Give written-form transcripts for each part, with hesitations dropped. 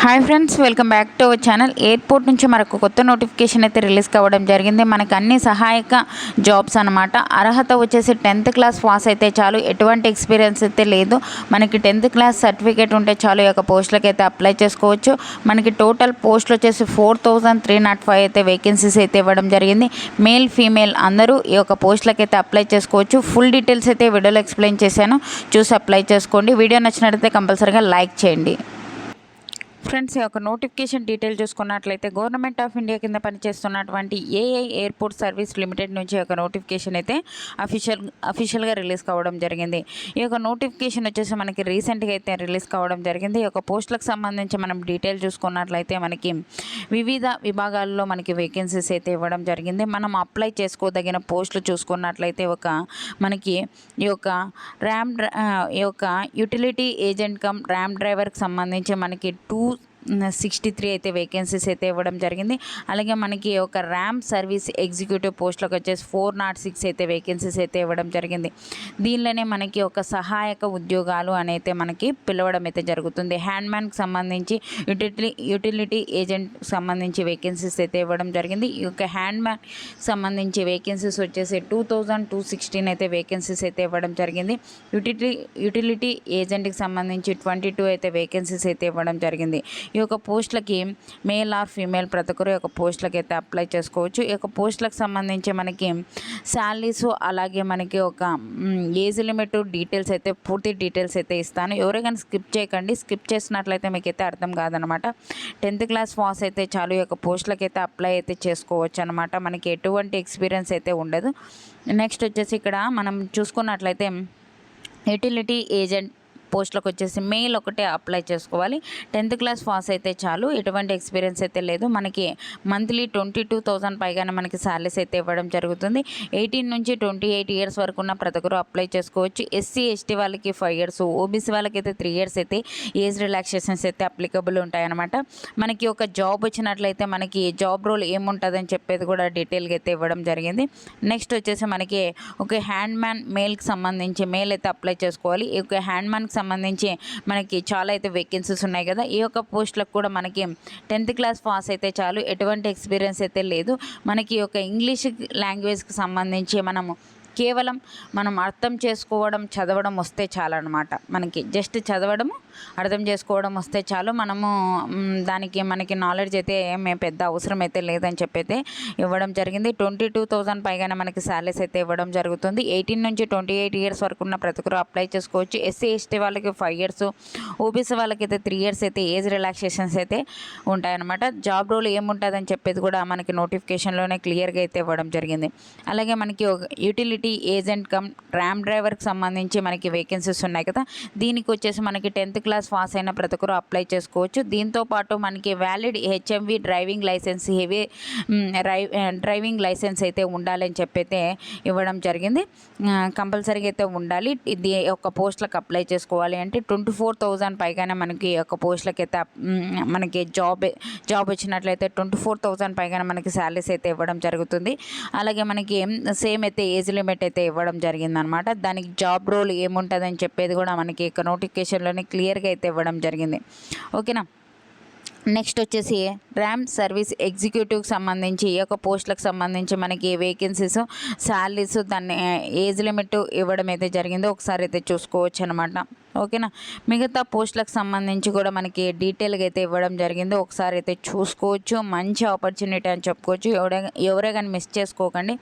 Hi friends, welcome back to our channel. Airport నుంచి మనకు కొత్త నోటిఫికేషన్ అయితే రిలీజ్ కావడం జరిగింది. మనకు అన్ని సహాయక జాబ్స్ అనమాట. అర్హత వచ్చేసి 10th క్లాస్ పాస్ అయితే చాలు, ఎటువంటి ఎక్స్పీరియన్స్ అయితే లేదు. మనకి 10th క్లాస్ సర్టిఫికేట్ ఉంటే చాలు ఈ యొక్క పోస్టులకు అయితే అప్లై చేసుకోవచ్చు. మనకి టోటల్ పోస్టులు వచ్చేసి 4305 అయితే వేకెన్సీస్ అయితే ఇవ్వడం జరిగింది. మేల్ ఫీమేల్ అందరూ ఈ యొక్క పోస్టులకు అయితే అప్లై చేసుకోవచ్చు. ఫుల్ డీటెయిల్స్ అయితే వీడియోలో ఎక్స్ప్లెయిన్ చేశాను, చూసి అప్లై చేసుకోండి. వీడియో నచ్చినట్లయితే కంపల్సరీగా లైక్ చేయండి. ఫ్రెండ్స్, ఈ యొక్క నోటిఫికేషన్ డీటెయిల్ చూసుకున్నట్లయితే గవర్నమెంట్ ఆఫ్ ఇండియా కింద పనిచేస్తున్నటువంటి ఏఐ ఎయిర్పోర్ట్ సర్వీస్ లిమిటెడ్ నుంచి ఒక నోటిఫికేషన్ అయితే అఫీషియల్గా రిలీజ్ కావడం జరిగింది. ఈ యొక్క నోటిఫికేషన్ వచ్చేసి మనకి రీసెంట్గా అయితే రిలీజ్ కావడం జరిగింది. ఈ యొక్క పోస్టులకు సంబంధించి మనం డీటెయిల్ చూసుకున్నట్లయితే మనకి వివిధ విభాగాల్లో మనకి వేకెన్సీస్ అయితే ఇవ్వడం జరిగింది. మనం అప్లై చేసుకోదగిన పోస్టులు చూసుకున్నట్లయితే మనకి ఈ యొక్క యూటిలిటీ ఏజెంట్ కమ్ ర్యామ్ డ్రైవర్కి సంబంధించి మనకి 263 అయితే వేకెన్సీస్ అయితే ఇవ్వడం జరిగింది. అలాగే మనకి ఒక ర్యామ్ సర్వీస్ ఎగ్జిక్యూటివ్ పోస్టులకు వచ్చేసి 406 అయితే వేకెన్సీస్ అయితే ఇవ్వడం జరిగింది. దీనిలోనే మనకి ఒక సహాయక ఉద్యోగాలు అయితే మనకి పిలవడం అయితే జరుగుతుంది. హ్యాండ్మ్యాన్కి సంబంధించి యూటిలిటీ ఏజెంట్ సంబంధించి వేకెన్సీస్ అయితే ఇవ్వడం జరిగింది. ఈ యొక్క హ్యాండ్మ్యాన్ సంబంధించి వేకెన్సీస్ వచ్చేసి 2216 అయితే వేకెన్సీస్ అయితే ఇవ్వడం జరిగింది. యూటిలిటీ ఏజెంట్కి సంబంధించి 22 అయితే వేకెన్సీస్ అయితే ఇవ్వడం జరిగింది. ఈ యొక్క పోస్టులకి మేల్ ఆర్ ఫీమేల్ ప్రతి ఒక్కరు ఈ యొక్క పోస్టులకి అయితే అప్లై చేసుకోవచ్చు. ఈ యొక్క పోస్టులకు సంబంధించి మనకి శాలరీస్, అలాగే మనకి ఒక ఏజ్ లిమిట్ డీటెయిల్స్ అయితే పూర్తి డీటెయిల్స్ అయితే ఇస్తాను. ఎవరైనా స్కిప్ చేయకండి, స్కిప్ చేసినట్లయితే మీకు అయితే అర్థం కాదనమాట. 10th క్లాస్ పాస్ అయితే చాలు ఈ యొక్క పోస్టులకి అయితే అప్లై అయితే చేసుకోవచ్చు అనమాట. మనకి ఎటువంటి ఎక్స్పీరియన్స్ అయితే ఉండదు. నెక్స్ట్ వచ్చేసి ఇక్కడ మనం చూసుకున్నట్లయితే యూటిలిటీ ఏజెంట్ పోస్టులకు వచ్చేసి మెయిల్ ఒకటే అప్లై చేసుకోవాలి. 10th క్లాస్ పాస్ అయితే చాలు, ఎటువంటి ఎక్స్పీరియన్స్ అయితే లేదు. మనకి మంత్లీ 22,000 పైగానే మనకి శాలరీస్ అయితే ఇవ్వడం జరుగుతుంది. 18 నుంచి 28 ఇయర్స్ వరకు ఉన్న ప్రతి ఒక్కరు అప్లై చేసుకోవచ్చు. ఎస్సీ ఎస్టీ వాళ్ళకి 5 ఇయర్స్, ఓబీసీ వాళ్ళకి అయితే 3 ఇయర్స్ అయితే ఏజ్ రిలాక్సేషన్స్ అయితే అప్లికబుల్ ఉంటాయన్నమాట. మనకి ఒక జాబ్ వచ్చినట్లయితే మనకి జాబ్ రోల్ ఏముంటుందని చెప్పేది కూడా డీటెయిల్గా అయితే ఇవ్వడం జరిగింది. నెక్స్ట్ వచ్చేసి మనకి ఒక హ్యాండ్మ్యాన్ మేల్కి సంబంధించి మెయిల్ అయితే అప్లై చేసుకోవాలి. ఈ యొక్క హ్యాండ్మ్యాన్కి సంబంధించి మనకి చాలా అయితే వేకెన్సీస్ ఉన్నాయి కదా. ఈ యొక్క పోస్టులకు కూడా మనకి 10th క్లాస్ పాస్ అయితే చాలు, ఎటువంటి ఎక్స్పీరియన్స్ అయితే లేదు. మనకి ఒక ఇంగ్లీష్ లాంగ్వేజ్కి సంబంధించి కేవలం మనం అర్థం చేసుకోవడం, చదవడం వస్తే చాలన్నమాట. మనకి జస్ట్ చదవడము, అర్థం చేసుకోవడం వస్తే చాలు. దానికి మనకి నాలెడ్జ్ అయితే ఏమీ పెద్ద అవసరం అయితే లేదని చెప్పైతే ఇవ్వడం జరిగింది. 22,000 పైగానే మనకి శాలరీస్ అయితే ఇవ్వడం జరుగుతుంది. 18 నుంచి 28 ఇయర్స్ వరకు ఉన్న ప్రతి ఒక్కరు అప్లై చేసుకోవచ్చు. ఎస్సీ ఎస్టీ వాళ్ళకి 5 ఇయర్స్, ఓబీసీ వాళ్ళకైతే 3 ఇయర్స్ అయితే ఏజ్ రిలాక్సేషన్స్ అయితే ఉంటాయన్నమాట. జాబ్ రోల్ ఏముంటుందని చెప్పేది కూడా మనకి నోటిఫికేషన్లోనే క్లియర్గా అయితే ఇవ్వడం జరిగింది. అలాగే మనకి యూటిలిటీ ఏజెంట్ కమ్ ర్యామ్ డ్రైవర్కి సంబంధించి మనకి వేకెన్సీస్ ఉన్నాయి కదా. దీనికి వచ్చేసి మనకి 10th క్లాస్ పాస్ అయిన ప్రతి ఒక్కరు అప్లై చేసుకోవచ్చు. దీంతోపాటు మనకి valid HMV driving licence, heavy driving licence అయితే ఉండాలని చెప్పైతే ఇవ్వడం జరిగింది. కంపల్సరీగా అయితే ఉండాలి. ఇది ఒక పోస్టులకు అప్లై చేసుకోవాలి అంటే 24,000 పైగానే మనకి ఒక పోస్టులకి అయితే మనకి జాబ్ వచ్చినట్లయితే 24,000 పైగానే మనకి శాలరీస్ అయితే ఇవ్వడం జరుగుతుంది. అలాగే మనకి సేమ్ అయితే ఏజ్ లిమిట్ అయితే ఇవ్వడం జరిగిందనమాట. దానికి జాబ్ రోల్ ఏముంటుందని చెప్పేది కూడా మనకి నోటిఫికేషన్లోనే క్లియర్గా అయితే ఇవ్వడం జరిగింది. ఓకేనా. నెక్స్ట్ వచ్చేసి ర్యామ్ సర్వీస్ ఎగ్జిక్యూటివ్కి సంబంధించి ఈ యొక్క పోస్టులకు సంబంధించి మనకి వేకెన్సీస్, శాలరీస్, దాన్ని ఏజ్ లిమిట్ ఇవ్వడం అయితే జరిగిందో ఒకసారి అయితే చూసుకోవచ్చు అనమాట. ఓకేనా. మిగతా పోస్టులకు సంబంధించి కూడా మనకి డీటెయిల్గా అయితే ఇవ్వడం జరిగిందో ఒకసారి అయితే చూసుకోవచ్చు. మంచి ఆపర్చునిటీ అని చెప్పుకోవచ్చు. ఎవరే కానీ మిస్ చేసుకోకండి.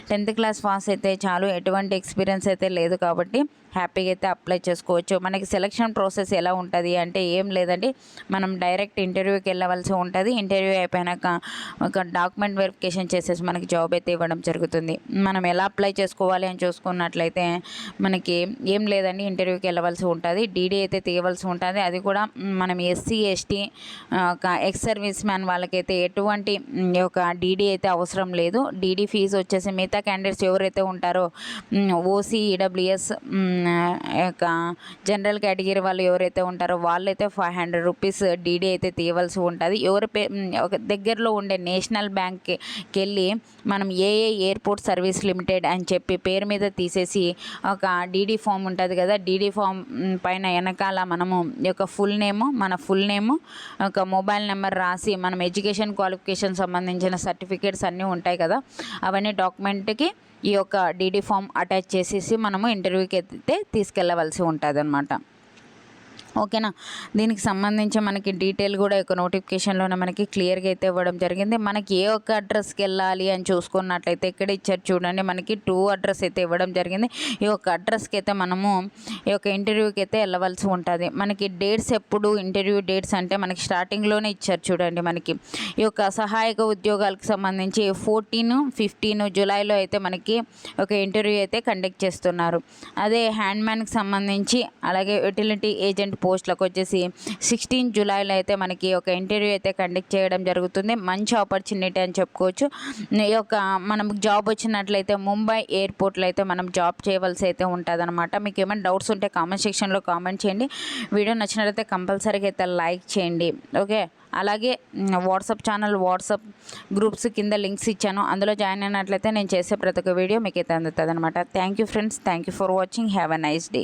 10th క్లాస్ పాస్ అయితే చాలు, ఎటువంటి ఎక్స్పీరియన్స్ అయితే లేదు కాబట్టి హ్యాపీగా అయితే అప్లై చేసుకోవచ్చు. మనకి సెలక్షన్ ప్రాసెస్ ఎలా ఉంటుంది అంటే ఏం లేదండి, మనం డైరెక్ట్ ఇంటర్వ్యూకి వెళ్ళవలసి ఉంటుంది. ఇంటర్వ్యూ అయిపోయినాక ఒక డాక్యుమెంట్ వెరిఫికేషన్ చేసేసి మనకి జాబ్ అయితే ఇవ్వడం జరుగుతుంది. మనం ఎలా అప్లై చేసుకోవాలి అని చూసుకున్నట్లయితే మనకి ఏం లేదండి, ఇంటర్వ్యూకి వెళ్ళవలసి ఉంటుంది. డీడీ అయితే తీయవలసి ఉంటుంది. అది కూడా మనం SC ST ex service man వాళ్ళకైతే ఎటువంటి ఒక డీడీ అయితే అవసరం లేదు. డీడీ ఫీజు వచ్చేసి మిగతా క్యాండిడేట్స్ ఎవరైతే ఉంటారో ఓసీ, ఈడబ్ల్యూఎస్, యొక్క జనరల్ కేటగిరీ వాళ్ళు ఎవరైతే ఉంటారో వాళ్ళైతే 500 రూపీస్ డీడీ అయితే తీయవలసి ఉంటుంది. ఒక దగ్గరలో ఉండే నేషనల్ బ్యాంక్కి వెళ్ళి మనం ఏఏ ఎయిర్పోర్ట్ సర్వీస్ లిమిటెడ్ అని చెప్పి పేరు మీద తీసేసి ఒక డీడీ ఫామ్ ఉంటుంది కదా, డీడీ ఫామ్ పైన వెనకాల మనము యొక్క మన ఫుల్ నేము ఒక మొబైల్ నెంబర్ రాసి మనం ఎడ్యుకేషన్ క్వాలిఫికేషన్ సంబంధించిన సర్టిఫికేట్స్ అన్నీ ఉంటాయి కదా, అవన్నీ డాక్యుమెంట్కి ఈ యొక్క డీడీ ఫామ్ అటాచ్ చేసేసి మనము ఇంటర్వ్యూకి అయితే తీసుకెళ్ళవలసి ఉంటుంది అన్నమాట. ఓకేనా. దీనికి సంబంధించి మనకి డీటెయిల్ కూడా ఒక నోటిఫికేషన్లోనే మనకి క్లియర్గా అయితే ఇవ్వడం జరిగింది. మనకి ఏ ఒక్క అడ్రస్కి వెళ్ళాలి అని చూసుకున్నట్లయితే ఇక్కడ ఇచ్చారు చూడండి, మనకి 2 అడ్రస్ అయితే ఇవ్వడం జరిగింది. ఈ యొక్క అడ్రస్కి అయితే మనము ఈ యొక్క ఇంటర్వ్యూకి అయితే వెళ్ళవలసి ఉంటుంది. మనకి డేట్స్ ఎప్పుడు ఇంటర్వ్యూ డేట్స్ అంటే మనకి స్టార్టింగ్లోనే ఇచ్చారు చూడండి. మనకి ఈ యొక్క సహాయక ఉద్యోగాలకు సంబంధించి 14, 15 జూలైలో అయితే మనకి ఒక ఇంటర్వ్యూ అయితే కండక్ట్ చేస్తున్నారు. అదే హ్యాండ్మ్యాన్కి సంబంధించి అలాగే యూటిలిటీ ఏజెంట్ పోస్టులకు వచ్చేసి 16 జూలైలో అయితే మనకి ఒక ఇంటర్వ్యూ అయితే కండక్ట్ చేయడం జరుగుతుంది. మంచి ఆపర్చునిటీ అని చెప్పుకోవచ్చు. ఈ యొక్క మనం జాబ్ వచ్చినట్లయితే ముంబై ఎయిర్పోర్ట్లో అయితే మనం జాబ్ చేయవలసి అయితే ఉంటుంది అనమాట. మీకు ఏమైనా డౌట్స్ ఉంటే కామెంట్ సెక్షన్లో కామెంట్ చేయండి. వీడియో నచ్చినట్లయితే కంపల్సరీగా అయితే లైక్ చేయండి. ఓకే. అలాగే వాట్సాప్ గ్రూప్స్ కింద లింక్స్ ఇచ్చాను, అందులో జాయిన్ అయినట్లయితే నేను చేసే ప్రతి ఒక్క వీడియో మీకు అయితే అందుతుంది అనమాట. Thank you friends, thank you for watching. Have a nice day.